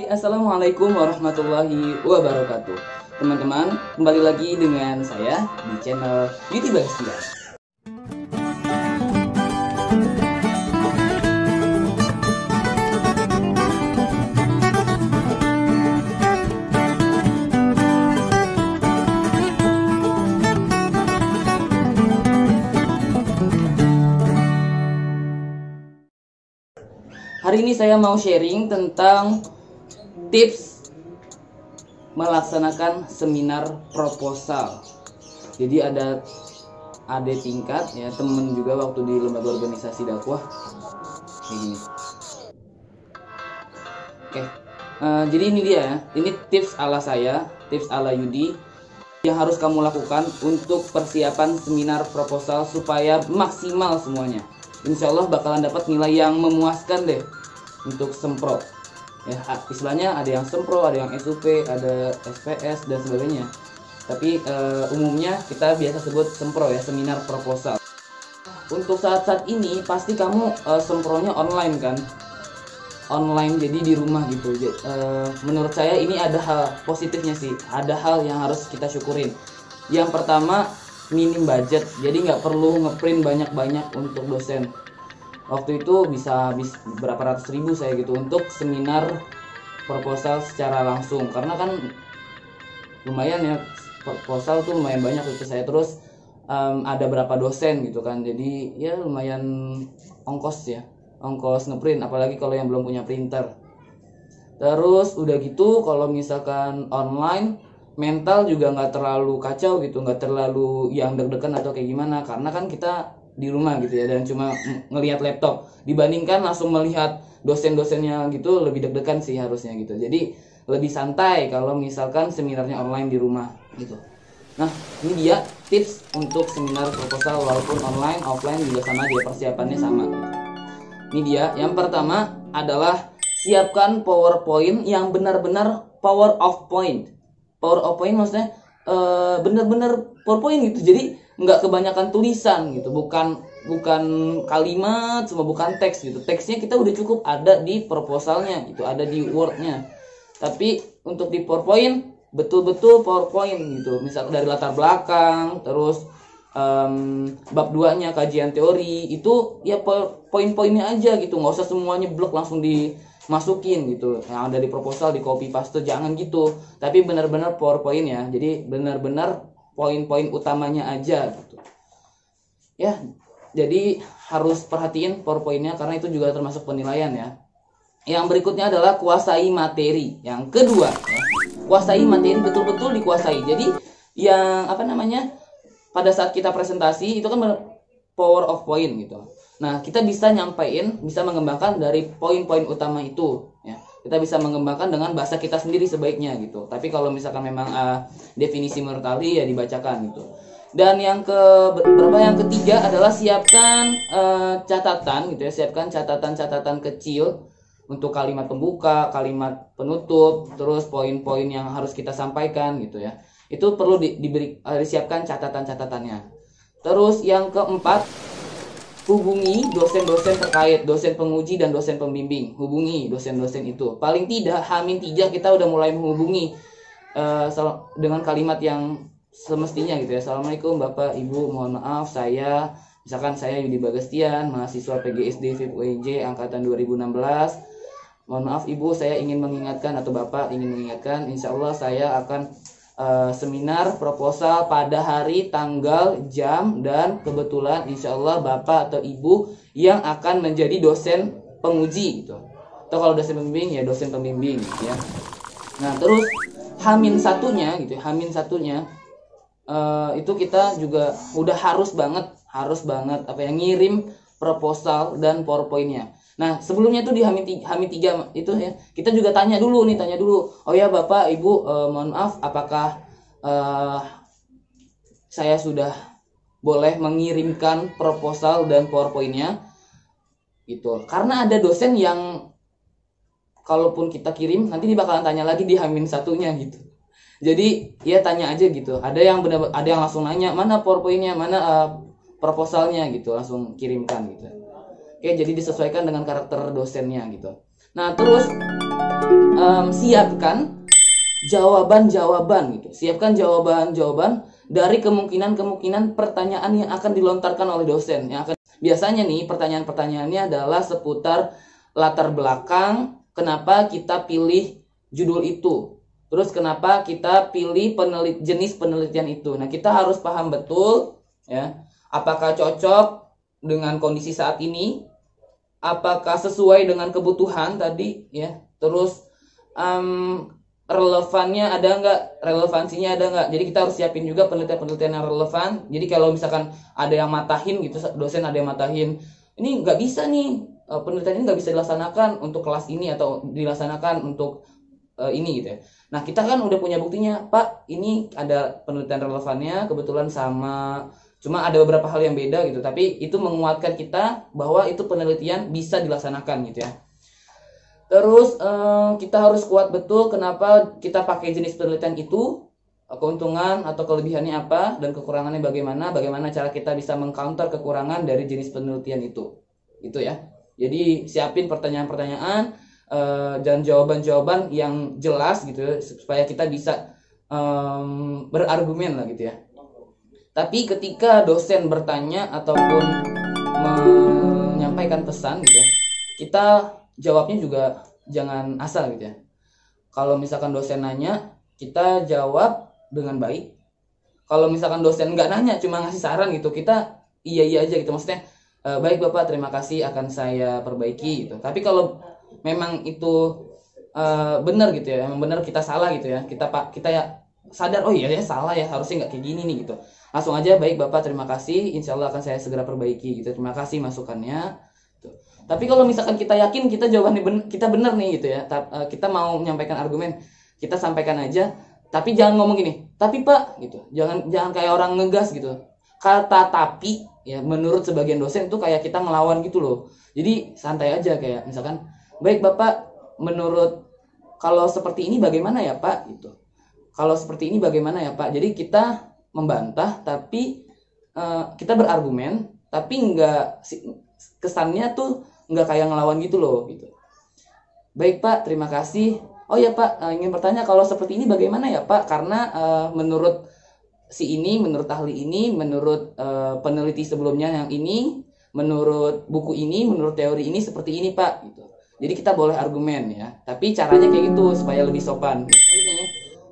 Assalamualaikum warahmatullahi wabarakatuh. Teman-teman, kembali lagi dengan saya di channel Beauty Bagastia. Hari ini saya mau sharing tentang tips melaksanakan seminar proposal. Jadi ada adik tingkat ya, temen juga waktu di lembaga organisasi dakwah kayak gini. Oke, jadi ini dia ya, ini tips ala saya, tips ala Yudi yang harus kamu lakukan untuk persiapan seminar proposal supaya maksimal semuanya. Insya Allah bakalan dapat nilai yang memuaskan deh untuk sempro. Ya, istilahnya ada yang sempro, ada yang SUP, ada SPS dan sebagainya. Tapi umumnya kita biasa sebut sempro ya, seminar proposal. Untuk saat-saat ini pasti kamu sempronya online kan? Online, jadi di rumah gitu. Menurut saya ini ada hal positifnya sih. Ada hal yang harus kita syukurin. Yang pertama, minim budget, jadi nggak perlu ngeprint banyak-banyak untuk dosen. Waktu itu bisa berapa ratus ribu saya gitu untuk seminar proposal secara langsung, karena kan lumayan ya, proposal tuh lumayan banyak itu saya. Terus ada berapa dosen gitu kan, jadi ya lumayan ongkos ya, ongkos ngeprint, apalagi kalau yang belum punya printer. Terus udah gitu kalau misalkan online, mental juga nggak terlalu kacau gitu, nggak terlalu yang deg-degan atau kayak gimana, karena kan kita di rumah gitu ya, dan cuma ngelihat laptop, dibandingkan langsung melihat dosen-dosennya gitu lebih deg-degan sih harusnya gitu. Jadi lebih santai kalau misalkan seminarnya online di rumah gitu. Nah, ini dia tips untuk seminar proposal, walaupun online offline juga sama aja, persiapannya sama gitu. Ini dia, yang pertama adalah siapkan PowerPoint yang benar-benar power of point. Power of point maksudnya bener-bener PowerPoint gitu, jadi nggak kebanyakan tulisan gitu, bukan kalimat, cuma bukan teks gitu. Teksnya kita udah cukup ada di proposalnya gitu, ada di Word-nya. Tapi untuk di PowerPoint betul-betul PowerPoint gitu, misal dari latar belakang, terus bab 2-nya kajian teori itu ya poin-poinnya aja gitu, nggak usah semuanya blok langsung dimasukin gitu, yang ada di proposal di copy paste, jangan gitu. Tapi benar-benar PowerPoint ya, jadi benar-benar poin-poin utamanya aja gitu ya. Jadi harus perhatiin PowerPoint-nya karena itu juga termasuk penilaian ya. Yang berikutnya adalah kuasai materi. Yang kedua ya, kuasai materi, betul-betul dikuasai. Jadi yang pada saat kita presentasi itu kan power of point gitu. Nah, kita bisa nyampein, bisa mengembangkan dari poin-poin utama itu ya. Kita bisa mengembangkan dengan bahasa kita sendiri sebaiknya gitu. Tapi kalau misalkan memang definisi menurut ahli ya dibacakan gitu. Dan yang ketiga adalah siapkan catatan gitu ya. Siapkan catatan-catatan kecil untuk kalimat pembuka, kalimat penutup, terus poin-poin yang harus kita sampaikan gitu ya. Itu perlu disiapkan catatan-catatannya. Terus yang keempat, hubungi dosen-dosen terkait, dosen penguji dan dosen pembimbing. Hubungi dosen-dosen itu. Paling tidak H-3 kita udah mulai menghubungi dengan kalimat yang semestinya gitu ya. Assalamualaikum Bapak Ibu, mohon maaf saya Yudi Bagastian, mahasiswa PGSD FIP UNJ angkatan 2016. Mohon maaf Ibu, saya ingin mengingatkan atau Bapak ingin mengingatkan, insya Allah saya akan seminar proposal pada hari, tanggal, jam, dan kebetulan insya Allah Bapak atau Ibu yang akan menjadi dosen penguji gitu. Atau kalau dosen pembimbing ya dosen pembimbing gitu ya. Nah, terus H-1-nya gitu, H-1-nya itu kita juga udah harus banget ngirim proposal dan PowerPoint-nya. Nah, sebelumnya tuh di H-3 itu ya, kita juga tanya dulu. Oh ya Bapak, Ibu, mohon maaf, apakah saya sudah boleh mengirimkan proposal dan PowerPoint-nya? Gitu. Karena ada dosen yang kalaupun kita kirim, nanti dia bakalan tanya lagi di H-1-nya gitu. Jadi, ya tanya aja gitu. Ada yang langsung nanya, mana PowerPoint-nya, mana proposalnya gitu, langsung kirimkan gitu. Oke, jadi disesuaikan dengan karakter dosennya gitu. Nah, terus siapkan jawaban-jawaban gitu. Siapkan jawaban-jawaban dari kemungkinan-kemungkinan pertanyaan yang akan dilontarkan oleh dosen. Yang akan biasanya nih pertanyaan-pertanyaannya adalah seputar latar belakang, kenapa kita pilih judul itu. Terus kenapa kita pilih jenis penelitian itu. Nah, kita harus paham betul ya, apakah cocok dengan kondisi saat ini, apakah sesuai dengan kebutuhan tadi ya. Terus relevannya ada nggak, relevansinya ada nggak. Jadi kita harus siapin juga penelitian-penelitian yang relevan. Jadi kalau misalkan ada yang matahin gitu, dosen ada yang matahin, ini nggak bisa nih, penelitian ini nggak bisa dilaksanakan untuk kelas ini atau dilaksanakan untuk ini gitu ya. Nah, kita kan udah punya buktinya, Pak, ini ada penelitian relevannya, kebetulan sama, cuma ada beberapa hal yang beda gitu, tapi itu menguatkan kita bahwa itu penelitian bisa dilaksanakan gitu ya. Terus kita harus kuat betul kenapa kita pakai jenis penelitian itu, keuntungan atau kelebihannya apa, dan kekurangannya bagaimana cara kita bisa mengcounter kekurangan dari jenis penelitian itu gitu ya. Jadi siapin pertanyaan-pertanyaan dan jawaban-jawaban yang jelas gitu ya, supaya kita bisa berargumen lah gitu ya. Tapi ketika dosen bertanya ataupun menyampaikan pesan gitu ya, kita jawabnya juga jangan asal gitu ya. Kalau misalkan dosen nanya, kita jawab dengan baik. Kalau misalkan dosen nggak nanya, cuma ngasih saran gitu, kita iya aja gitu. Maksudnya, baik Bapak, terima kasih, akan saya perbaiki gitu. Tapi kalau memang itu benar gitu ya, memang benar kita salah gitu ya, kita ya sadar, oh iya ya salah ya, harusnya nggak kayak gini nih gitu. Langsung aja, baik Bapak, terima kasih, insya Allah akan saya segera perbaiki gitu. Terima kasih masukannya. Tapi kalau misalkan kita yakin kita jawabannya kita benar nih gitu ya, kita mau menyampaikan argumen, kita sampaikan aja. Tapi jangan ngomong gini, tapi Pak gitu. Jangan kayak orang ngegas gitu. Kata tapi ya menurut sebagian dosen itu kayak kita ngelawan gitu loh. Jadi santai aja, kayak misalkan, baik Bapak, menurut kalau seperti ini bagaimana ya Pak gitu. Kalau seperti ini bagaimana ya Pak. Jadi kita membantah tapi kita berargumen, tapi enggak, kesannya tuh nggak kayak ngelawan gitu loh gitu. Baik Pak, terima kasih. Oh ya Pak, ingin bertanya kalau seperti ini bagaimana ya Pak? Karena menurut menurut ahli ini, menurut peneliti sebelumnya yang ini, menurut buku ini, menurut teori ini seperti ini Pak gitu. Jadi kita boleh argumen ya, tapi caranya kayak gitu supaya lebih sopan. Selanjutnya,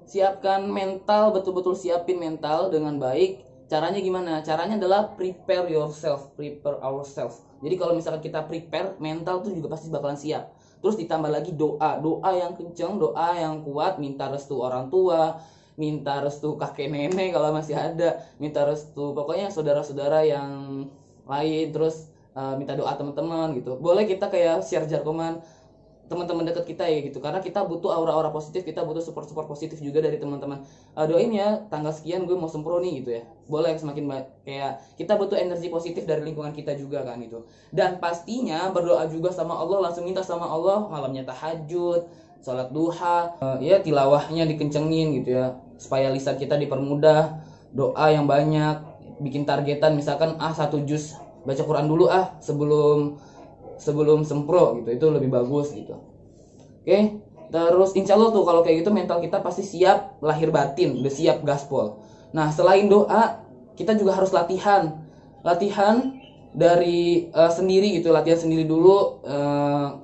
siapkan mental, betul-betul siapin mental dengan baik. Caranya gimana? Caranya adalah prepare yourself, prepare ourselves. Jadi kalau misalkan kita prepare, mental tuh juga pasti bakalan siap. Terus ditambah lagi doa yang kenceng, doa yang kuat, minta restu orang tua, minta restu kakek nenek kalau masih ada, minta restu pokoknya saudara-saudara yang lain, terus minta doa teman-teman gitu. Boleh kita kayak share jargoman teman-teman dekat kita ya gitu, karena kita butuh aura-aura positif, kita butuh support positif juga dari teman-teman. Doain ya tanggal sekian gue mau sempro nih gitu ya, boleh, semakin baik, kayak kita butuh energi positif dari lingkungan kita juga kan gitu. Dan pastinya berdoa juga sama Allah, langsung minta sama Allah, malamnya tahajud, sholat duha, ya tilawahnya dikencengin gitu ya, supaya lisan kita dipermudah, doa yang banyak, bikin targetan misalkan 1 juz baca Quran dulu sebelum sempro gitu, itu lebih bagus gitu. Oke, terus insya Allah tuh kalau kayak gitu mental kita pasti siap lahir batin, udah siap gaspol. Nah, selain doa, kita juga harus latihan dari sendiri gitu, latihan sendiri dulu,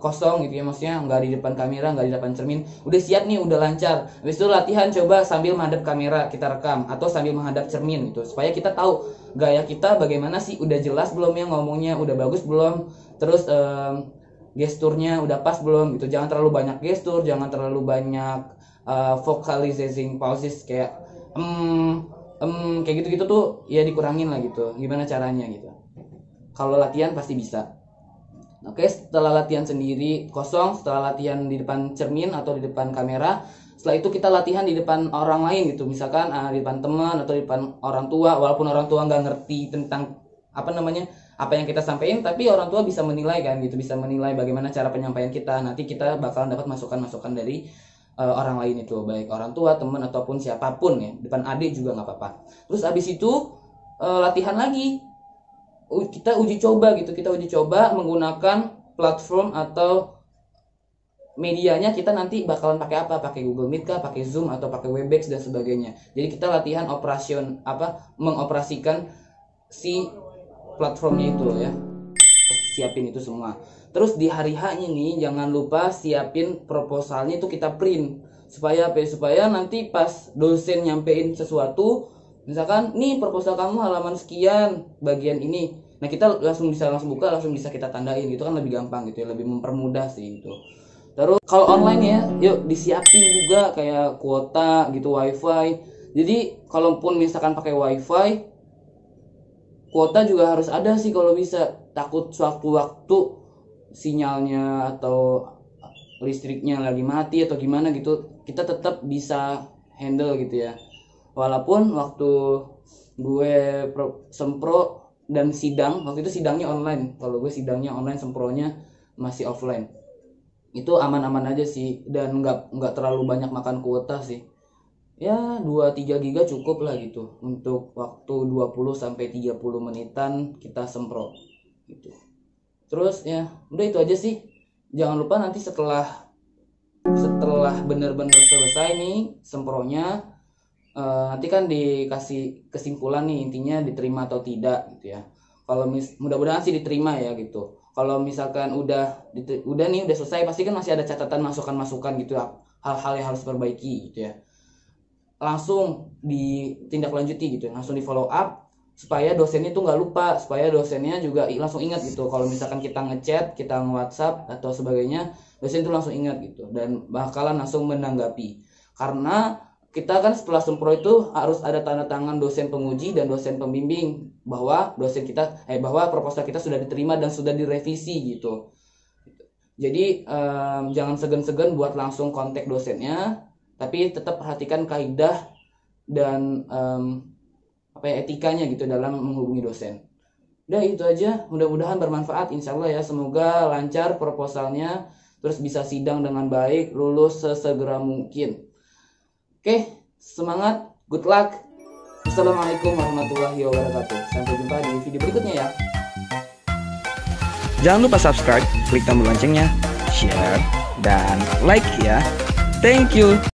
kosong gitu ya, maksudnya nggak di depan kamera, nggak di depan cermin, udah siap nih, udah lancar. Habis itu latihan coba sambil menghadap kamera kita rekam, atau sambil menghadap cermin gitu, supaya kita tahu gaya kita bagaimana sih, udah jelas belum ya ngomongnya, udah bagus belum, terus gesturnya udah pas belum gitu. Jangan terlalu banyak gestur, jangan terlalu banyak vocalizing pauses kayak kayak gitu-gitu tuh ya, dikurangin lah gitu. Gimana caranya gitu. Kalau latihan pasti bisa. Oke, setelah latihan sendiri kosong, setelah latihan di depan cermin atau di depan kamera, setelah itu kita latihan di depan orang lain gitu. Misalkan di depan teman atau di depan orang tua, walaupun orang tua nggak ngerti tentang apa yang kita sampaikan, tapi orang tua bisa menilai kan gitu, bisa menilai bagaimana cara penyampaian kita. Nanti kita bakalan dapat masukan-masukan dari orang lain itu, baik orang tua, teman, ataupun siapapun ya, depan adik juga nggak apa-apa. Terus abis itu latihan lagi, kita uji coba gitu, kita uji coba menggunakan platform atau medianya kita nanti bakalan pakai apa, pakai Google Meet kah, pakai Zoom atau pakai Webex dan sebagainya. Jadi kita latihan mengoperasikan si platformnya itu loh ya, siapin itu semua. Terus di hari H-nya nih jangan lupa siapin proposalnya itu kita print supaya nanti pas dosen nyampein sesuatu, misalkan nih proposal kamu halaman sekian bagian ini, nah kita langsung buka, langsung bisa kita tandain gitu kan, lebih gampang gitu ya, lebih mempermudah sih itu. Terus kalau online ya, yuk disiapin juga kayak kuota gitu, wifi. Jadi kalaupun misalkan pakai wifi, kuota juga harus ada sih kalau bisa. Takut sewaktu-waktu sinyalnya atau listriknya lagi mati atau gimana gitu, kita tetap bisa handle gitu ya. Walaupun waktu gue sempro dan sidang, waktu itu sidangnya online. Kalau gue sidangnya online, sempronya masih offline. Itu aman-aman aja sih, dan nggak terlalu banyak makan kuota sih. Ya 2-3 giga cukup lah gitu untuk waktu 20-30 menitan kita sempro gitu. Terus ya udah itu aja sih. Jangan lupa nanti setelah benar-benar selesai nih sempronya, nanti kan dikasih kesimpulan nih, intinya diterima atau tidak gitu ya. Kalau mudah-mudahan sih diterima ya gitu. Kalau misalkan udah selesai, pasti kan masih ada catatan masukan-masukan gitu ya, hal-hal yang harus diperbaiki gitu ya. Langsung ditindaklanjuti gitu, langsung di follow up supaya dosennya tuh nggak lupa, supaya dosennya juga langsung ingat gitu. Kalau misalkan kita ngechat, kita nge-WhatsApp atau sebagainya, dosen tuh langsung ingat gitu dan bakalan langsung menanggapi. Karena kita kan setelah sempro itu harus ada tanda tangan dosen penguji dan dosen pembimbing bahwa bahwa proposal kita sudah diterima dan sudah direvisi gitu. Jadi jangan segan-segan buat langsung kontak dosennya, tapi tetap perhatikan kaidah dan etikanya gitu dalam menghubungi dosen. Udah itu aja, mudah-mudahan bermanfaat insya Allah ya. Semoga lancar proposalnya, terus bisa sidang dengan baik, lulus sesegera mungkin. Oke, semangat, good luck. Assalamualaikum warahmatullahi wabarakatuh. Sampai jumpa di video berikutnya ya. Jangan lupa subscribe, klik tombol loncengnya, share, dan like ya. Thank you.